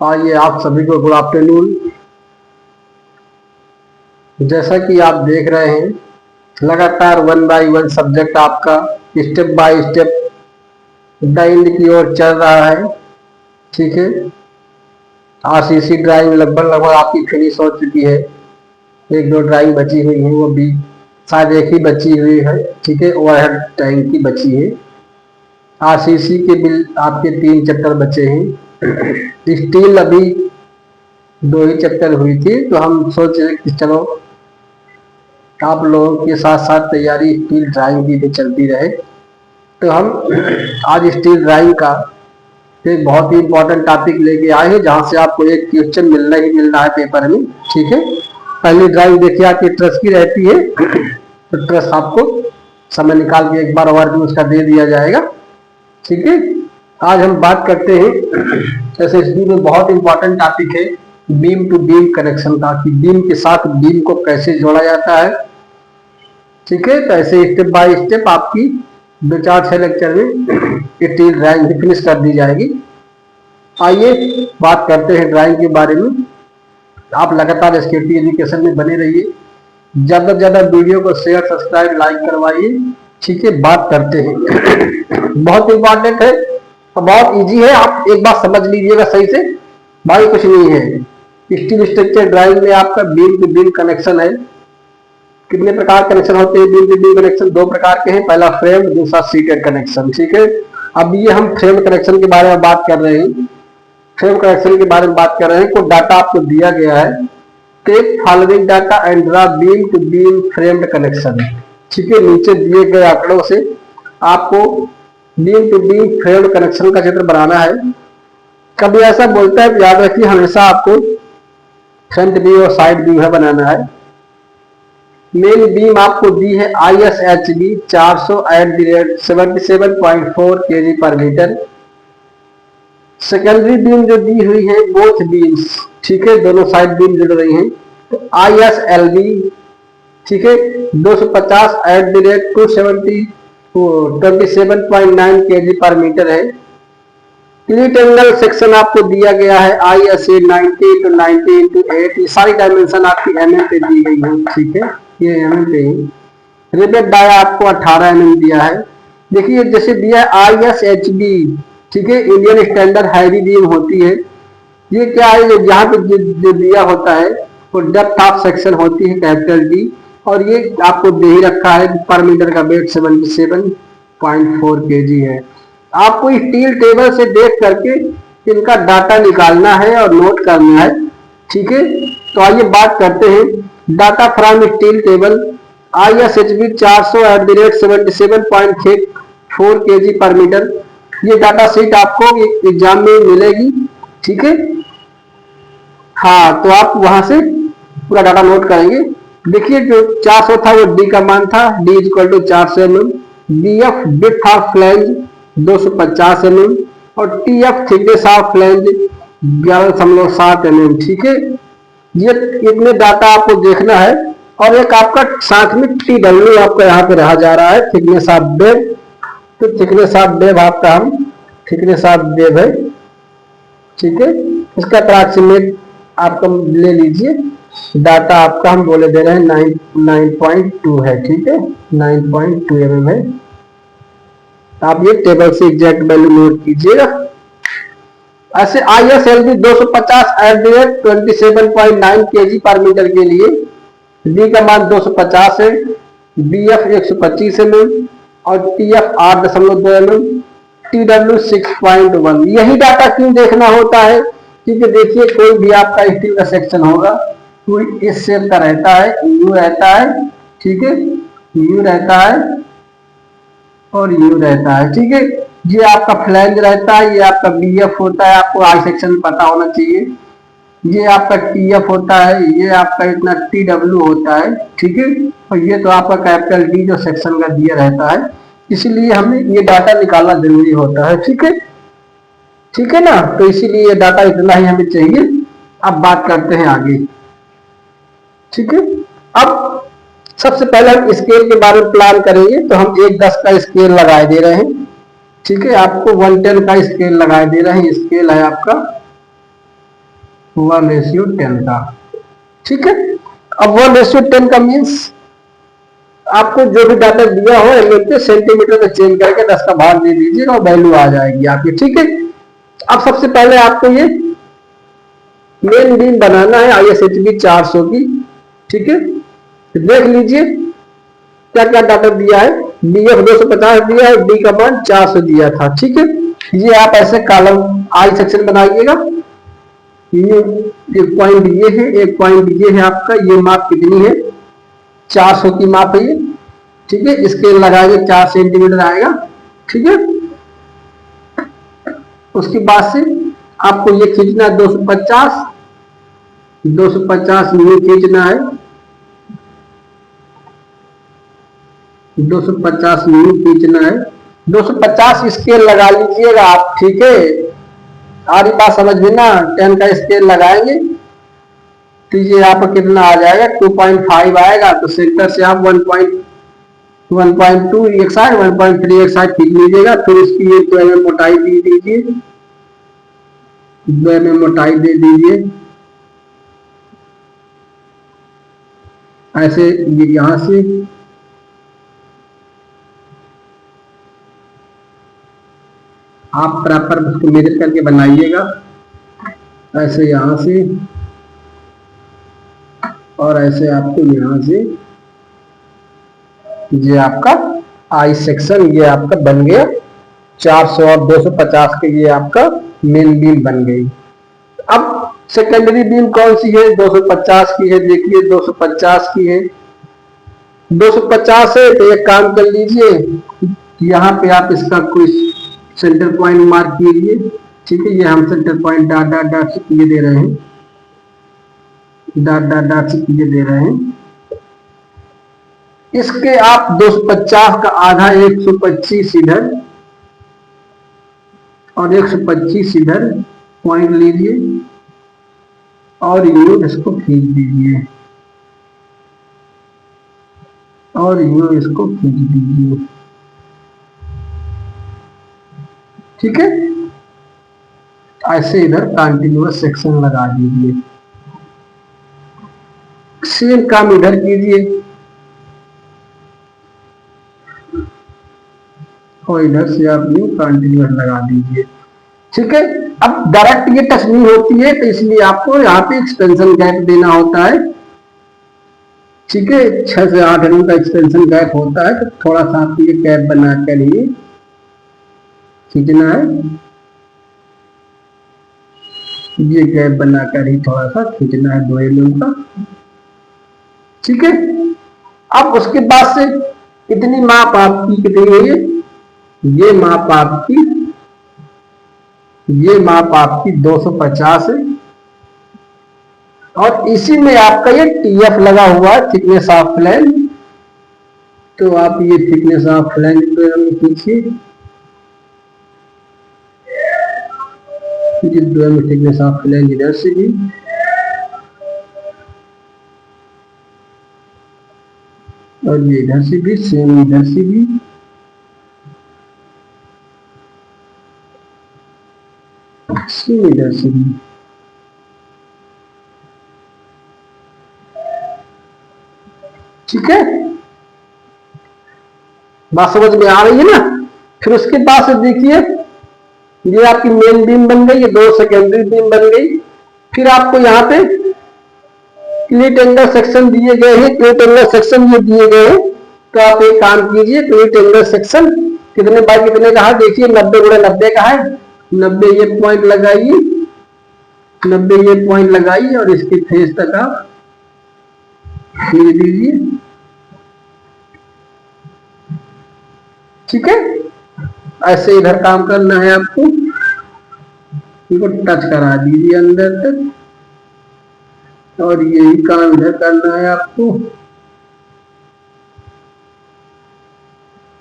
आइए, आप सभी को गुड आफ्टरनून। जैसा कि आप देख रहे हैं, लगातार 1 बाय 1 सब्जेक्ट आपका step by step the end की ओर चल रहा है। ठीक है, आरसीसी ड्राइंग लगभग आपकी फिनिश हो चुकी है। एक दो ड्राइंग बची हुई है, वो भी शायद एक ही बची हुई है। ठीक है, ओवरहेड टैंक की बची है। आरसीसी के बिल आपके 3 चैप्टर बचे हैं। स्टील अभी 2 ही चैप्टर हुई थी, तो हम सोच रहे कि चलो आप लोगों के साथ साथ तैयारी स्टील ड्राइंग की भी चलती रहे। तो हम आज स्टील ड्राइंग का एक बहुत ही इंपॉर्टेंट टॉपिक लेके आए हैं, जहां से आपको एक क्वेश्चन मिलना ही मिलना है पेपर में। ठीक है, पहली ड्राइंग देखिए आपकी ट्रस की रहती है, तो ट्रस आपको समय निकाल के एक बार ओवरव्यू उसका दे दिया जाएगा। ठीक है, आज हम बात करते हैं एसएसबी में बहुत इंपॉर्टेंट टॉपिक है बीम टू बीम कनेक्शन का, कि बीम के साथ बीम को कैसे जोड़ा जाता है। ठीक है, तो ऐसे स्टेप बाय स्टेप आपकी 2-4-6 लेक्चर में स्टील ड्राइंग फिनिश कर दी जाएगी। आइए बात करते हैं ड्राइंग के बारे में। आप लगातार एसकेटी एजुकेशन में बने रहिए, ज्यादा से ज्यादा वीडियो को शेयर सब्सक्राइब लाइक करवाइए। ठीक है, बात करते हैं। बहुत इंपॉर्टेंट है और बहुत इजी है, आप एक बार समझ लीजिएगा सही से। भाई कुछ नहीं है, स्टील स्ट्रक्चर ड्राइंग में आपका बीम टू बीम कनेक्शन है। कितने प्रकार कनेक्शन होते हैं बीम टू बीम कनेक्शन? 2 प्रकार के हैं, पहला फ्रेम, दूसरा सीटेड कनेक्शन। ठीक है, अब ये हम फ्रेम कनेक्शन के बारे में बात कर रहे हैं। फ्रेम कनेक्शन के बारे में बात कर रहे हैं, कोई डाटा आपको दिया गया है, take following data and draw beam to beam framed connection. ठीक है, नीचे दिए गए आंकड़ों से आपको beam to beam framed connection का चित्र बनाना है। कभी ऐसा बोलता है, याद रखिए हमेशा आपको फ्रंट व्यू और साइड व्यू है बनाना है। मेन बीम आपको दी है ISHB 400/77.4 kg पर मीटर। सेकेंडरी बीम जो दी हुई है बोथ बीम्स, ठीक है, दोनों साइड बीम जुड़ रही हैं, तो ISLB, ठीक है, 250/227.9 kg पर मीटर है। स्प्लिट एंगल सेक्शन आपको दिया गया है ISA 90x90x8। ये सारी डायमेंशन आपकी mm पे दी गई है। ठीक है, ये mm पे ही। रिवेट डाया आपको 18 mm दिया है। देखिए जैसे दिया है ISHB, ठीक है, इंडियन स्टैंडर्ड हैवी बीम होती है। ये क्या है, यहाँ पे जो दिया होता है वो डेप्थ ऑफ सेक्शन होती है कैपिटल D, और ये आपको दे ही रखा है पर मीटर का वेट 77.4 kg है। आपको स्टील टेबल से देख करके इनका डाटा निकालना है और नोट करना है। ठीक है, तो आइए बात करते हैं data from steel table. ISHB 400/77.4 kg पर मीटर। ये डाटा शीट आपको एग्जाम में मिलेगी। ठीक है, हाँ, तो आप वहां से पूरा डाटा नोट करेंगे। देखिए जो 400 था वो D का मान था, D = 400 mm। BF width of flange 250 mm और TF thickness of flange 11.7 mm। ठीक है, ये इतने डाटा आपको देखना है। और एक आपका साथ में TW आपका यहाँ पे रहा जा रहा है, थिकनेस ऑफ वेब। तो थिकनेस ऑफ वेब आपका हम थिकनेस ऑफ वेब है। ठीक है, इसका अप्रॉक्सीमेट आपका ले लीजिए। डाटा आपका हम बोले दे रहे हैं 9.2 है। ठीक है, 9.2 mm है। आप ये टेबल से एग्जैक्ट वैल्यू नोट कीजिएगा। ऐसे ISLB 250/27.9 kg पर मीटर के लिए D का मान 250 है, BF 125 mm और TF 8.2 mm, TW 6.1। यही डाटा क्यों देखना होता है? क्योंकि देखिए कोई भी आपका स्टील का सेक्शन होगा तो इस शेप का रहता है, U रहता है। ठीक है, U रहता है और U रहता है। ठीक है, ये आपका फ्लैंज रहता है, ये आपका BF होता है, आपको आई सेक्शन में पता होना चाहिए। ये आपका TF होता है, ये आपका इतना TW होता है। ठीक है, और ये तो आपका कैपिटल D जो सेक्शन का दिया रहता है, इसीलिए हमें ये डाटा निकालना जरूरी होता है। ठीक है, ठीक है ना, तो इसीलिए ये डाटा इतना ही हमें चाहिए। अब बात करते हैं आगे। ठीक है, अब सबसे पहले हम स्केल के बारे में प्लान करेंगे, तो हम 1/10 का स्केल लगाए दे रहे हैं। ठीक है, आपको 110 का स्केल लगाई दे रहा है, स्केल है आपका 1:10 का। ठीक है, अब 1:10 का मीन्स आपको जो भी डाटा दिया हो एमएम पे सेंटीमीटर में चेंज करके 10 का भाग दे दीजिएगा और वैल्यू आ जाएगी आपकी। ठीक है, अब सबसे पहले आपको ये मेन बीम बनाना है ISHB 400 की। ठीक है, तो देख लीजिए क्या क्या डाटा दिया है। BF 250 दिया है, डी का मान 400 दिया था। ठीक है, ये आप ऐसे कॉलम आई सेक्शन बनाइएगा। ये एक पॉइंट ये है, एक पॉइंट ये है आपका, ये माप कितनी है 400 की माप है ये। ठीक है, स्केल लगाएंगे 4 सेंटीमीटर आएगा। ठीक है, उसके बाद से आपको ये खींचना है 250 ये खींचना है 250 खींचना है 250 स्केल लगा लीजिएगा आप। ठीक है, सारी बात समझ में ना, 10 का स्केल लगाएंगे तो ये आपका कितना आ जाएगा 2.5 आएगा। तो सेंटर से आप 1.2 एक साइड 1.3 एक साइड खींच लीजिएगा। फिर इसकी ये 2 mm मोटाई दे दीजिए, 2 mm मोटाई दे दीजिए ऐसे। ये यहां से आप प्रॉपर उसको मेजर करके बनाइएगा ऐसे, यहां से और ऐसे आपको यहां से। ये आपका आई सेक्शन ये आपका बन गया 400 और 250 के, ये आपका मेन बीम बन गई। अब सेकेंडरी बीम कौन सी है 250 की है। देखिए 250 की है, 250 है तो एक काम कर लीजिए, यहाँ पे आप इसका कोई सेंटर पॉइंट मार्क कीजिए। ठीक है, ये हम centre point dot dot dot से किए दे रहे हैं, डॉट डॉट डॉट से किए दे रहे हैं। इसके आप 250 का आधा 125 इधर और 125 इधर पॉइंट लीजिए और यूं इसको खींच दीजिए और यूं इसको खींच दीजिए। ठीक है, ऐसे इधर कंटिन्यूअस सेक्शन लगा दीजिए। सेम काम इधर कीजिए और इधर से आप यूं कंटिन्यूअस लगा दीजिए। ठीक है, अब डायरेक्ट ये टच नहीं होती है तो इसलिए आपको यहाँ पे एक्सपेंशन गैप देना होता है। ठीक है, 6 से 8 mm का एक्सपेंशन गैप होता है, तो थोड़ा सा आपको ये गैप बनाकर ही खींचना है। ये गैप बनाकर ही थोड़ा सा खींचना है 2 mm का। ठीक है, अब उसके बाद से इतनी माप आपकी कितनी है, ये माप आपकी 250 है और इसी में आपका ये TF लगा हुआ है, थिकनेस ऑफ फ्लैंज। तो आप ये थिकनेस ऑफ फ्लैंज पे खींचिए, थिकनेस ऑफ फ्लैंज इधर से भी और ये इधर से भी सेम, इधर से भी सेम, इधर से भी। ठीक है, बात समझ में आ रही है ना। फिर उसके बाद से देखिए ये आपकी मेन बीम बन गई, ये 2 सेकेंडरी बीम बन गई। फिर आपको यहाँ पे क्लीट एंगल सेक्शन दिए गए हैं, क्लीट एंगल सेक्शन ये दिए गए हैं। तो आप एक काम कीजिए, क्लीट एंगल सेक्शन कितने बाय कितने का है, देखिए 90x90 का है। 90 ये पॉइंट लगाइए, 90 ये पॉइंट लगाइए और इसके फेस तक आप खींच दीजिए। ठीक है, ऐसे इधर काम करना है आपको, इनको टच करा दीजिए अंदर तक और यही काम इधर करना है आपको।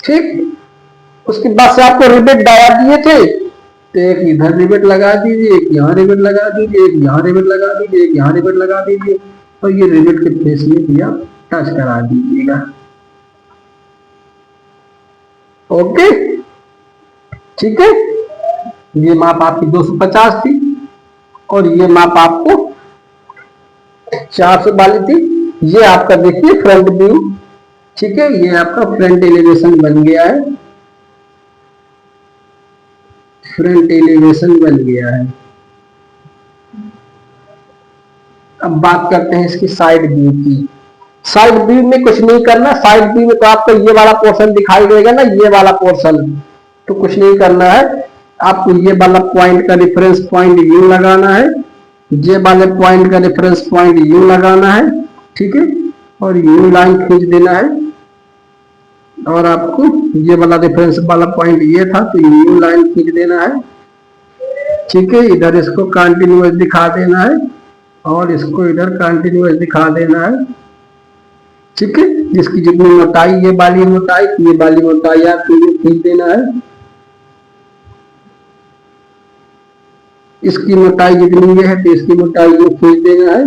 ठीक, उसके बाद से आपको रिबेट डाला दिए थे तो एक इधर रिबेट लगा दीजिए, एक यहाँ रिबेट लगा दीजिए, एक यहाँ रिबेट लगा दीजिए, एक यहाँ रिबेट लगा दीजिए और ये रिबेट के फेस में भी आप टच करा दीजिएगा। ओके, ठीक है, ये माप आपकी 250 थी और ये माप आपको 400 वाली थी। ये आपका देखिए फ्रंट व्यू, ठीक है, ये आपका फ्रंट एलिवेशन बन गया है, फ्रंट एलिवेशन बन गया है। अब बात करते हैं इसकी साइड व्यू की। साइड व्यू में कुछ नहीं करना, साइड व्यू में तो आपको ये वाला पोर्शन दिखाई देगा ना, ये वाला पोर्शन, तो कुछ नहीं करना है, आपको ये वाला पॉइंट का रेफरेंस पॉइंट यू लगाना है, ये वाले पॉइंट का रेफरेंस पॉइंट यू लगाना है, ठीक है, और यू लाइन खींच देना है। और आपको ये वाला रेफरेंस वाला पॉइंट ये था तो यू लाइन खींच देना है, ठीक है। इधर इसको कंटिन्यूअस दिखा देना है और इसको इधर कंटिन्यूअस दिखा देना है, ठीक है। जिसकी जितनी मोटाई ये वाली मोटाई आपको खींच देना है। इसकी मोटाई जितनी ये है तो इसकी मोटाई ये खींच देना है,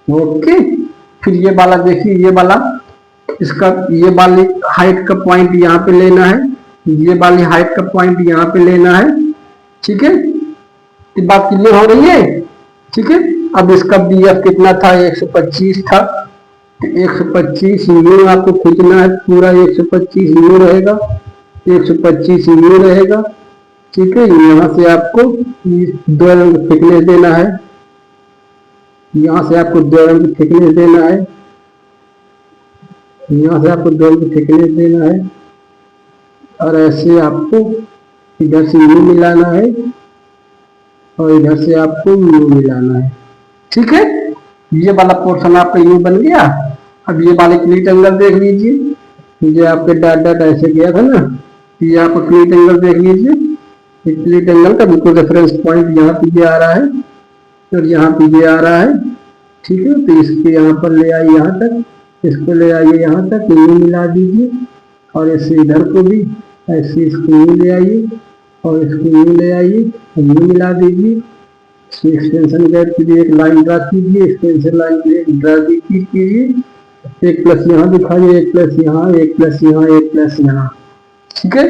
ओके। फिर ये वाला देखिए, ये वाला इसका ये वाली हाइट का पॉइंट यहाँ पे लेना है, ये वाली हाइट का पॉइंट यहाँ पे लेना है, ठीक है। ये बात क्लियर हो रही है, ठीक है। अब इसका BF कितना था, 125 था, 125 यू आपको खींचना है, पूरा 125 यू रहेगा, 125 यू रहेगा, ठीक है। यहाँ से आपको 2 रंग थिकनेस देना है, यहाँ से आपको 2 रंग थिकनेस देना है, यहाँ से आपको 2 रंग थिकनेस देना है, और ऐसे आपको इधर से यू मिलाना है और इधर से आपको यू मिलाना है, ठीक है। ये वाला पोर्शन आपका यू बन गया। अब ये वाले क्लीट एंगल देख लीजिए, ये आपके डॉट ऐसे गया था ना, ये आपको क्लीट एंगल देख लीजिए, क्लीट एंगल का बिल्कुल रेफरेंस पॉइंट यहाँ पे ये आ रहा है और यहाँ पे ये आ रहा है, ठीक है। तो इसके यहाँ पर ले आइए, यहाँ तक इसको ले आइए, यहाँ तक यू मिला दीजिए और ऐसे इधर को भी ऐसे इसको यू ले आइए और इसको यू ले आइए, यू मिला दीजिए। एक्सटेंशन गैप के लिए एक लाइन ड्रा कीजिए, एक्सटेंशन लाइन के लिए ड्रा कीजिए, एक प्लस यहाँ दिखाइए, एक प्लस यहाँ, एक प्लस यहाँ, एक प्लस यहाँ, ठीक है।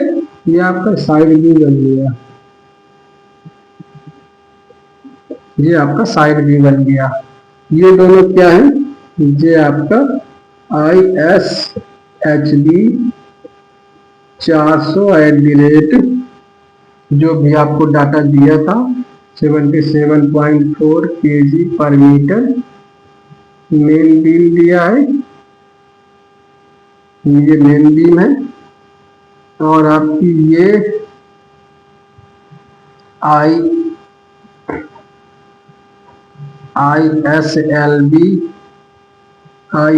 ये आपका साइड व्यू बन गया, ये आपका साइड व्यू बन गया। ये दोनों क्या है, ये आपका ISHB 400 जो भी आपको डाटा दिया था 77.4 kg पर मीटर मेन बीम दिया है, ये मेन बीम है। और आपकी ये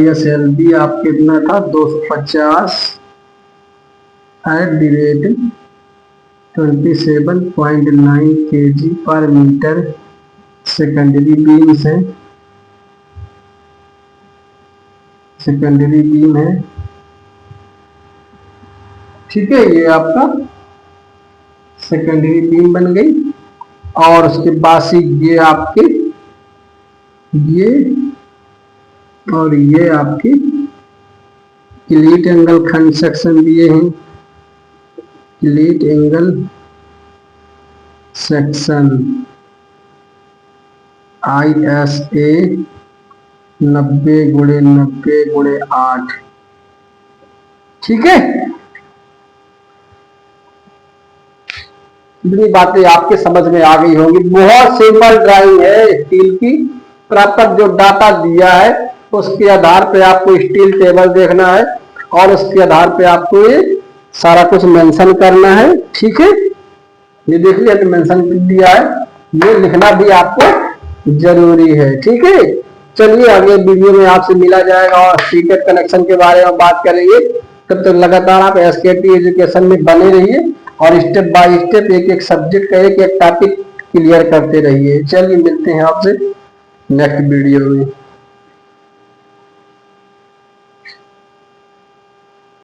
ISLB आप कितना था, 250 @ 27.9 kg पर मीटर सेकेंडरी बीम है, सेकेंडरी बीम है, ठीक है। ये आपका सेकेंडरी बीम बन गई। और उसके बाद से ये आपके ये और ये आपके क्लीट एंगल खंड सेक्शन दिए हैं, क्लीट एंगल सेक्शन ISA 90x90x8, ठीक है। इतनी बातें आपके समझ में आ गई होंगी। बहुत सिंपल ड्राइंग है स्टील की, प्रॉपर जो डाटा दिया है उसके आधार पे आपको स्टील टेबल देखना है और उसके आधार पे आपको ये सारा कुछ मेंशन करना है, ठीक है। ये देख लिया तो मेंशन दिया है, ये लिखना भी आपको जरूरी है, ठीक है। चलिए अगले वीडियो में आपसे मिला जाएगा और सीटेट कनेक्शन के बारे में बात करेंगे। तब तक लगातार आप SKT एजुकेशन में बने रहिए और स्टेप बाय स्टेप एक एक सब्जेक्ट का एक एक टॉपिक क्लियर करते रहिए। चलिए मिलते हैं आपसे नेक्स्ट वीडियो में।